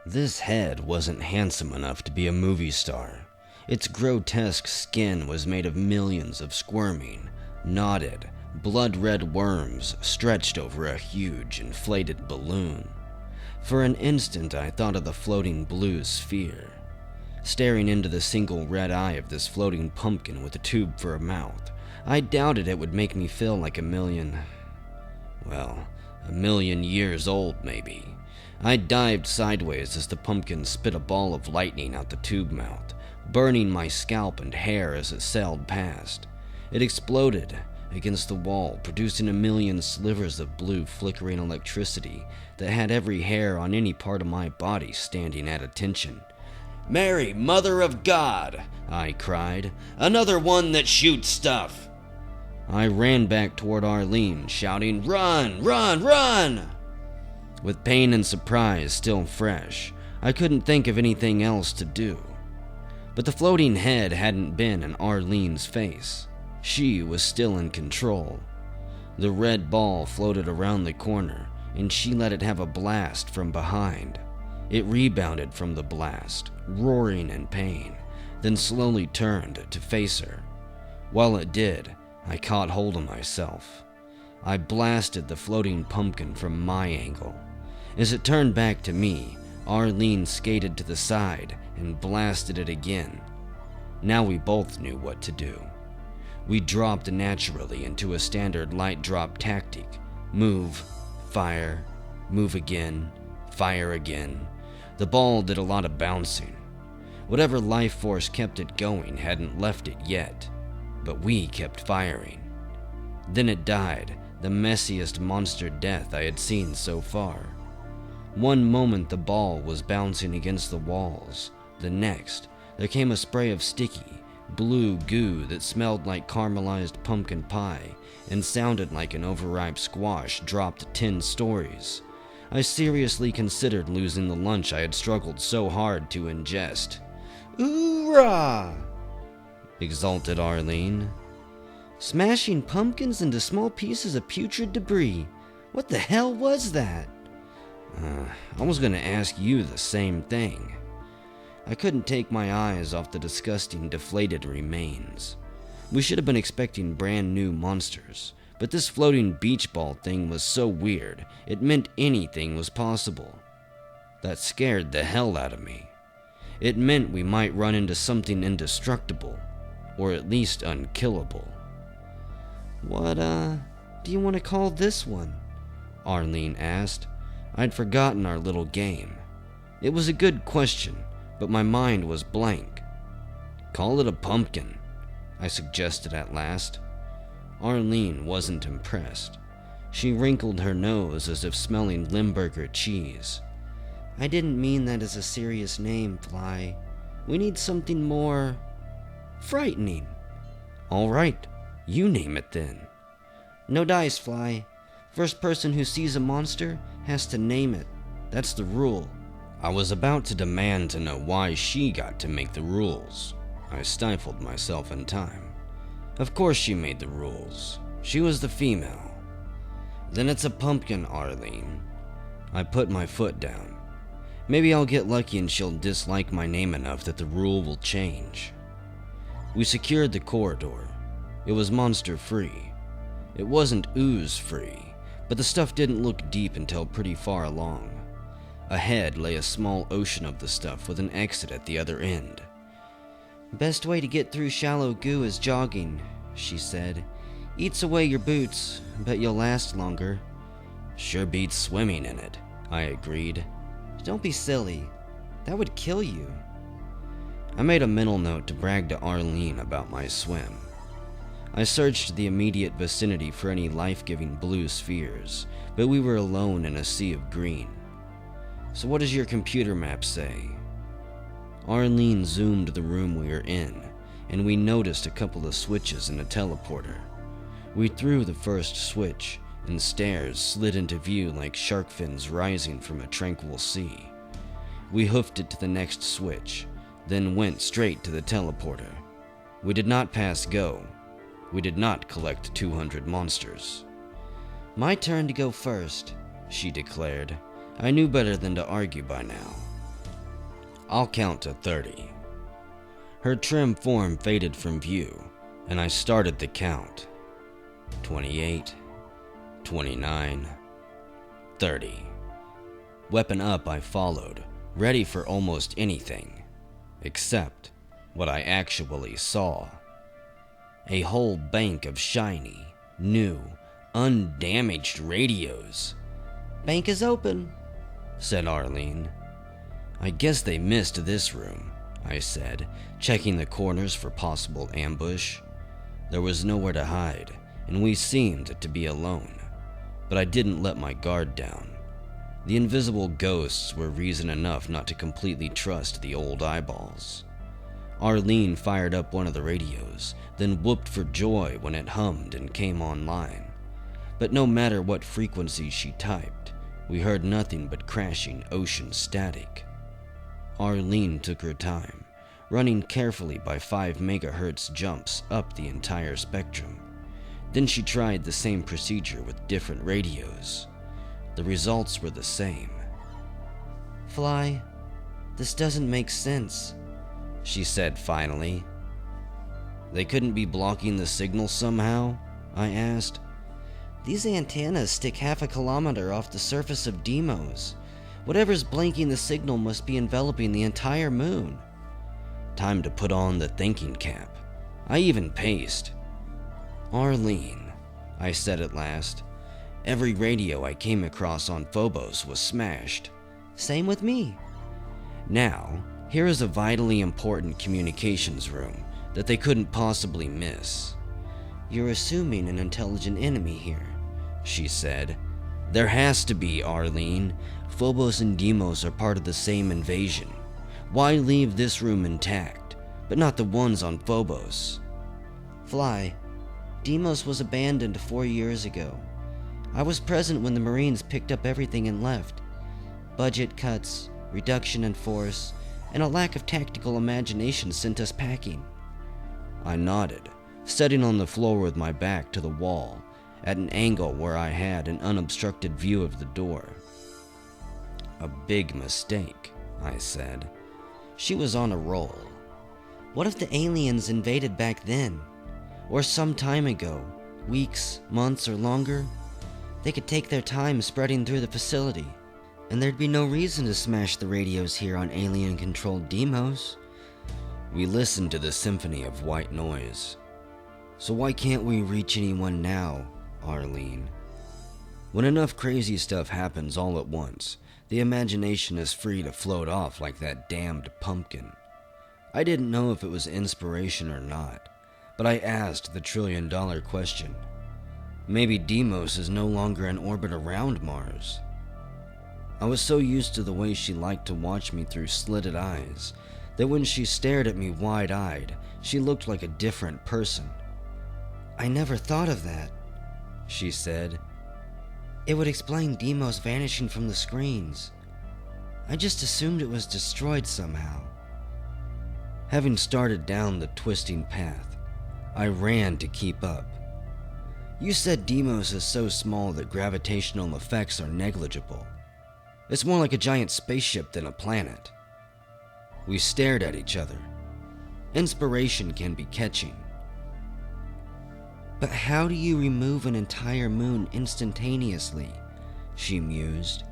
This head wasn't handsome enough to be a movie star. Its grotesque skin was made of millions of squirming, knotted, blood-red worms stretched over a huge, inflated balloon. For an instant, I thought of the floating blue sphere. Staring into the single red eye of this floating pumpkin with a tube for a mouth, I doubted it would make me feel like a million years old, maybe. I dived sideways as the pumpkin spit a ball of lightning out the tube mouth, burning my scalp and hair as it sailed past. It exploded against the wall, producing a million slivers of blue flickering electricity that had every hair on any part of my body standing at attention. "Mary, Mother of God!" I cried. "Another one that shoots stuff!" I ran back toward Arlene, shouting, "Run! Run! Run!" With pain and surprise still fresh, I couldn't think of anything else to do. But the floating head hadn't been in Arlene's face. She was still in control. The red ball floated around the corner, and she let it have a blast from behind. It rebounded from the blast, roaring in pain, then slowly turned to face her. While it did, I caught hold of myself. I blasted the floating pumpkin from my angle. As it turned back to me, Arlene skated to the side and blasted it again. Now we both knew what to do. We dropped naturally into a standard light drop tactic. Move, fire, move again, fire again. The ball did a lot of bouncing. Whatever life force kept it going hadn't left it yet, but we kept firing. Then it died, the messiest monster death I had seen so far. One moment the ball was bouncing against the walls. The next, there came a spray of sticky, blue goo that smelled like caramelized pumpkin pie and sounded like an overripe squash dropped 10 stories. I seriously considered losing the lunch I had struggled so hard to ingest. "Oorah!" exulted Arlene. "Smashing pumpkins into small pieces of putrid debris. What the hell was that?" I was going to ask you the same thing. I couldn't take my eyes off the disgusting, deflated remains. We should have been expecting brand new monsters, but this floating beach ball thing was so weird, it meant anything was possible. That scared the hell out of me. It meant we might run into something indestructible, or at least unkillable. "What, do you want to call this one?" Arlene asked. I'd forgotten our little game. It was a good question, but my mind was blank. "Call it a pumpkin," I suggested at last. Arlene wasn't impressed. She wrinkled her nose as if smelling Limburger cheese. "I didn't mean that as a serious name, Fly. We need something more frightening." "All right, you name it then." "No dice, Fly. First person who sees a monster has to name it. That's the rule." I was about to demand to know why she got to make the rules. I stifled myself in time. Of course she made the rules. She was the female. "Then it's a pumpkin, Arlene." I put my foot down. Maybe I'll get lucky and she'll dislike my name enough that the rule will change. We secured the corridor. It was monster-free. It wasn't ooze-free, but the stuff didn't look deep until pretty far along. Ahead lay a small ocean of the stuff with an exit at the other end. "Best way to get through shallow goo is jogging," she said. "Eats away your boots, but you'll last longer." "Sure beats swimming in it," I agreed. "Don't be silly. That would kill you." I made a mental note to brag to Arlene about my swim. I searched the immediate vicinity for any life-giving blue spheres, but we were alone in a sea of green. "So what does your computer map say?" Arlene zoomed the room we were in, and we noticed a couple of switches and a teleporter. We threw the first switch, and stairs slid into view like shark fins rising from a tranquil sea. We hoofed it to the next switch, then went straight to the teleporter. We did not pass go. We did not collect 200 monsters. "My turn to go first," she declared. I knew better than to argue by now. I'll count to 30. Her trim form faded from view, and I started the count. 28, 29, 30. Weapon up, I followed, ready for almost anything, except what I actually saw. A whole bank of shiny, new, undamaged radios. "Bank is open," said Arlene. "I guess they missed this room," I said, checking the corners for possible ambush. There was nowhere to hide, and we seemed to be alone. But I didn't let my guard down. The invisible ghosts were reason enough not to completely trust the old eyeballs. Arlene fired up one of the radios, then whooped for joy when it hummed and came online. But no matter what frequency she typed, we heard nothing but crashing ocean static. Arlene took her time, running carefully by 5 megahertz jumps up the entire spectrum. Then she tried the same procedure with different radios. The results were the same. "Fly, this doesn't make sense," she said finally. "They couldn't be blocking the signal somehow?" I asked. "These antennas stick half a kilometer off the surface of Deimos. Whatever's blanking the signal must be enveloping the entire moon." Time to put on the thinking cap. I even paced. "Arlene," I said at last, "every radio I came across on Phobos was smashed." "Same with me." "Now, here is a vitally important communications room that they couldn't possibly miss." "You're assuming an intelligent enemy here," she said. "There has to be, Arlene. Phobos and Deimos are part of the same invasion. Why leave this room intact, but not the ones on Phobos?" "Fly, Deimos was abandoned 4 years ago. I was present when the Marines picked up everything and left. Budget cuts, reduction in force, and a lack of tactical imagination sent us packing." I nodded, sitting on the floor with my back to the wall, at an angle where I had an unobstructed view of the door. "A big mistake," I said. She was on a roll. "What if the aliens invaded back then? Or some time ago, weeks, months, or longer? They could take their time spreading through the facility, and there'd be no reason to smash the radios here on alien-controlled Deimos." We listened to the symphony of white noise. "So why can't we reach anyone now, Arlene?" "When enough crazy stuff happens all at once, the imagination is free to float off like that damned pumpkin." I didn't know if it was inspiration or not, but I asked the trillion-dollar question. Maybe Deimos is no longer in orbit around Mars. I was so used to the way she liked to watch me through slitted eyes that when she stared at me wide-eyed, she looked like a different person. "I never thought of that," she said. "It would explain Deimos vanishing from the screens. I just assumed it was destroyed somehow." Having started down the twisting path, I ran to keep up. "You said Deimos is so small that gravitational effects are negligible. It's more like a giant spaceship than a planet." We stared at each other. Inspiration can be catching. "But how do you remove an entire moon instantaneously?" she mused.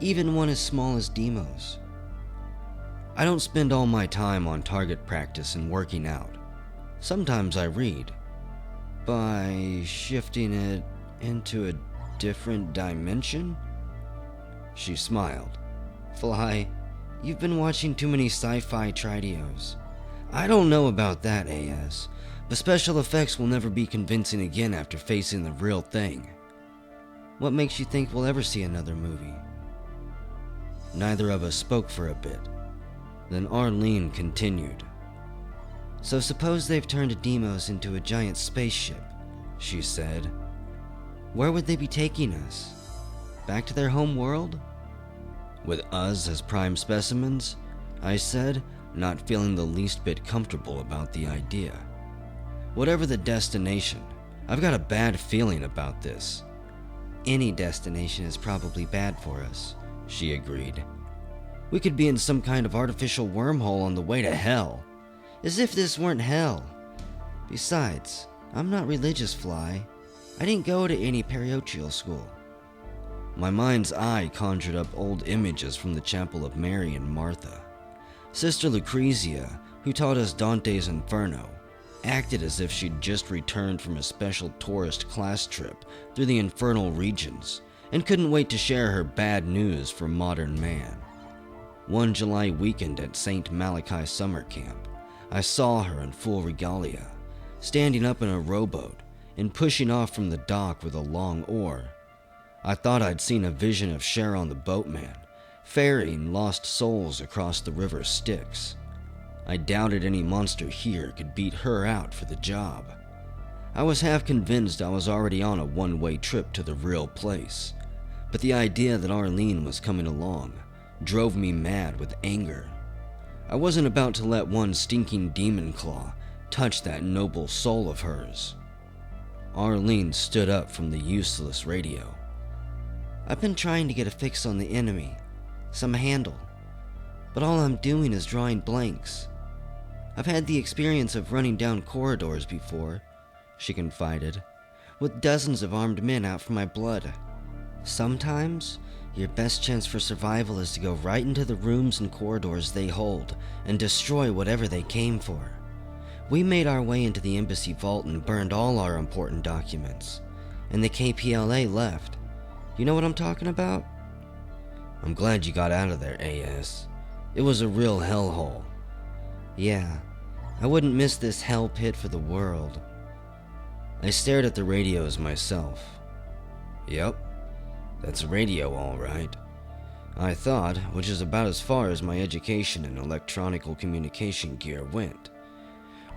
"Even one as small as Deimos." "I don't spend all my time on target practice and working out. Sometimes I read. By shifting it into a different dimension?" She smiled. "Fly, you've been watching too many sci-fi tridios. I don't know about that, AS, but special effects will never be convincing again after facing the real thing." "What makes you think we'll ever see another movie?" Neither of us spoke for a bit. Then Arlene continued. "So suppose they've turned Deimos into a giant spaceship," she said. "Where would they be taking us? Back to their home world?" "With us as prime specimens?" I said, not feeling the least bit comfortable about the idea. "Whatever the destination, I've got a bad feeling about this." "Any destination is probably bad for us," she agreed. We could be in some kind of artificial wormhole on the way to hell. As if this weren't hell. Besides, I'm not religious, Fly. I didn't go to any parochial school. My mind's eye conjured up old images from the chapel of Mary and Martha. Sister Lucrezia, who taught us Dante's Inferno, acted as if she'd just returned from a special tourist class trip through the infernal regions and couldn't wait to share her bad news for modern man. One July weekend at St. Malachi summer camp, I saw her in full regalia, standing up in a rowboat and pushing off from the dock with a long oar. I thought I'd seen a vision of Charon the boatman, ferrying lost souls across the river Styx. I doubted any monster here could beat her out for the job. I was half convinced I was already on a one-way trip to the real place, but the idea that Arlene was coming along drove me mad with anger. I wasn't about to let one stinking demon claw touch that noble soul of hers. Arlene stood up from the useless radio. I've been trying to get a fix on the enemy, some handle, but all I'm doing is drawing blanks. I've had the experience of running down corridors before, she confided, with dozens of armed men out for my blood. Sometimes, your best chance for survival is to go right into the rooms and corridors they hold and destroy whatever they came for. We made our way into the embassy vault and burned all our important documents, and the KPLA left. You know what I'm talking about? I'm glad you got out of there, AS. It was a real hellhole. Yeah, I wouldn't miss this hell pit for the world. I stared at the radios myself. Yep, that's a radio all right. I thought, which is about as far as my education in electronical communication gear went.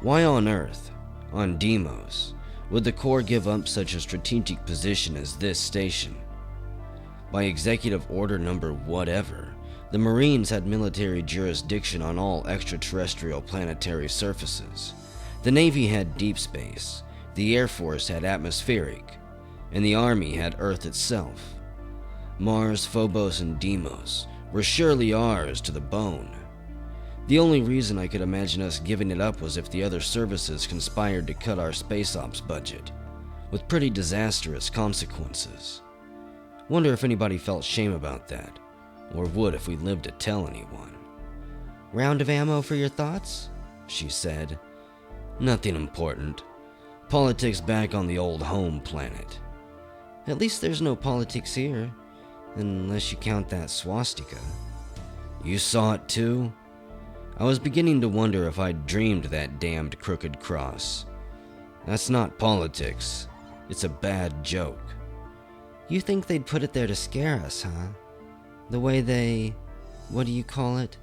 Why on Earth, on Deimos, would the Corps give up such a strategic position as this station? By executive order number whatever, the Marines had military jurisdiction on all extraterrestrial planetary surfaces. The Navy had deep space, the Air Force had atmospheric, and the Army had Earth itself. Mars, Phobos, and Deimos were surely ours to the bone. The only reason I could imagine us giving it up was if the other services conspired to cut our space ops budget, with pretty disastrous consequences. Wonder if anybody felt shame about that, or would if we lived to tell anyone. Round of ammo for your thoughts? She said. Nothing important. Politics back on the old home planet. At least there's no politics here, unless you count that swastika. You saw it too? I was beginning to wonder if I'd dreamed that damned crooked cross. That's not politics. It's a bad joke. You think they'd put it there to scare us, huh? The way they, what do you call it?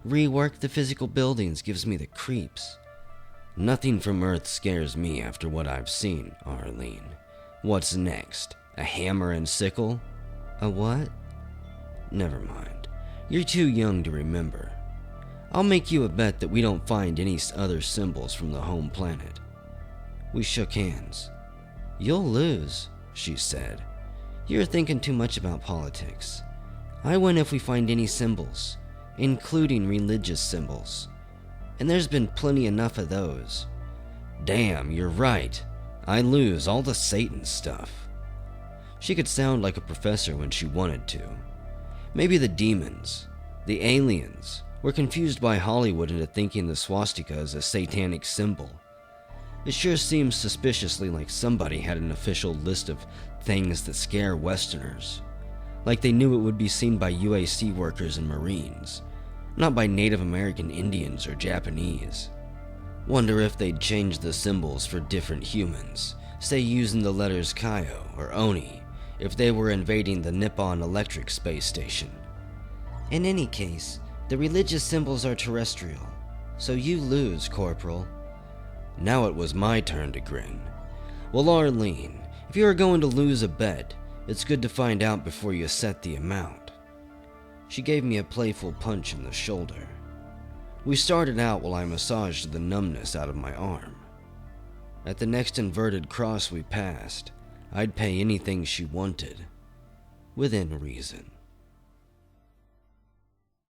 Rework the physical buildings gives me the creeps. Nothing from Earth scares me after what I've seen, Arlene. What's next? A hammer and sickle? A what? Never mind. You're too young to remember. I'll make you a bet that we don't find any other symbols from the home planet. We shook hands. You'll lose, she said. You're thinking too much about politics. I win if we find any symbols, including religious symbols. And there's been plenty enough of those. Damn, you're right. I lose all the Satan stuff. She could sound like a professor when she wanted to. Maybe the demons, the aliens, were confused by Hollywood into thinking the swastika is a satanic symbol. It sure seems suspiciously like somebody had an official list of things that scare Westerners. Like they knew it would be seen by UAC workers and Marines, not by Native American Indians or Japanese. Wonder if they'd change the symbols for different humans, say using the letters Kaio or Oni, if they were invading the Nippon Electric Space Station. In any case, the religious symbols are terrestrial, so you lose, Corporal. Now it was my turn to grin. Well, Arlene, if you are going to lose a bet, it's good to find out before you set the amount. She gave me a playful punch in the shoulder. We started out while I massaged the numbness out of my arm. At the next inverted cross we passed, I'd pay anything she wanted, within reason.